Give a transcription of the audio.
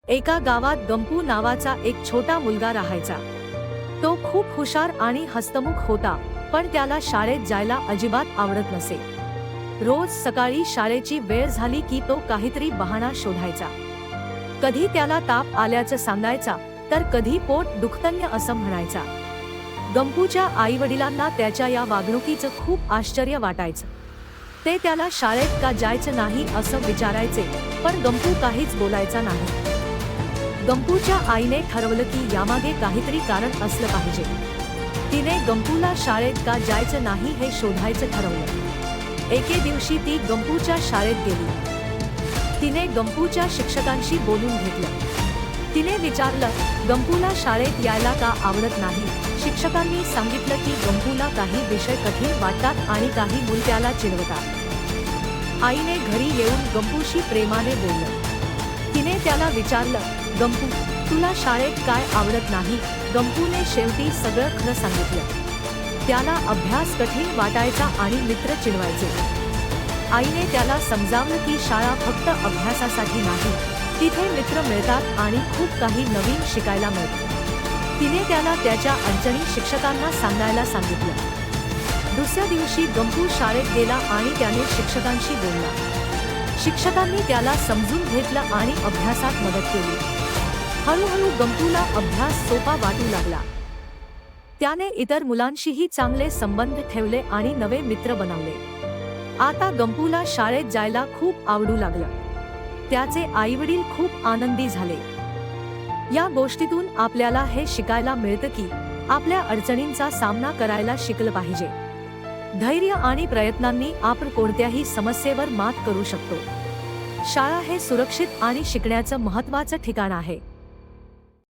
एका गावात गंपू नावाचा एक छोटा मुलगा राहायचा। तो खूप हुशार आणि हसतमुख होता, पण त्याला शाळेत जायला अजिबात आवडत नसे। रोज सकाळी शाळेची वेळ झाली की तो काहीतरी बहाणा शोधायचा। कधी त्याला ताप आल्याचं सांगायचा, तर कधी पोट दुखतंय असं म्हणायचा। गंपूच्या आईवडिलांना त्याच्या या वागणुकीचं खूप आश्चर्य वाटायचं। ते त्याला शाळेत का जायचं नाही असं विचारायचे, पण गंपू काहीच बोलायचा नाही। गंपूच्या आईने ठरवलं की यामागे काहीतरी कारण असलं पाहिजे। तिने गंपूला शाळेत का जायचं नाही हे शोधायचं ठरवलं। एके दिवशी ती गंपूच्या शाळेत गेली। तिने गंपूच्या शिक्षकांशी बोलून घेतलं। तिने विचारलं, गंपूला शाळेत यायला का आवडत नाही? शिक्षकांनी सांगितलं की गंपूला काही विषय कठीण वाटतात आणि काही मुलं त्याला चिडवतात। आईने घरी येऊन गंपूशी प्रेमाने बोललं। तिने त्याला विचारलं, गंपू, तुला शाळेत काय आवडत नाही? गंपूने शेवटी सगळं खरं सांगितलं। त्याला अभ्यास कठीण वाटायचा आणि मित्र चिडवायचे। आईने त्याला समजावलं की शाळा फक्त अभ्यासासाठी नाही, तिथे मित्र मिळतात आणि खूप काही नवीन शिकायला मिळतं। तिने त्याला त्याच्या अडचणी शिक्षकांना सांगायला सांगितलं। दुसऱ्या दिवशी गंपू शाळेत गेला आणि त्याने शिक्षकांशी बोलला। शिक्षकांनी त्याला समजून घेतलं आणि अभ्यासात मदत केली। हळूहळू गंपूला अभ्यास सोपा वाटू लागला। त्याने इतर मुलांशीही चांगले संबंध ठेवले आणि नवे मित्र बनवले। आता गंपूला शाळेत जायला खूप आवडू लागलं। त्याचे आईवडील खूप आनंदी झाले। या गोष्टीतून आपल्याला हे शिकायला मिळतं की आपल्या अडचणींचा सामना करायला शिकलं पाहिजे। धैर्य आणि प्रयत्नांनी आपण कोणत्याही समस्येवर मात करू शकतो। शाळा हे सुरक्षित आणि शिकण्याचं महत्त्वाचं ठिकाण आहे।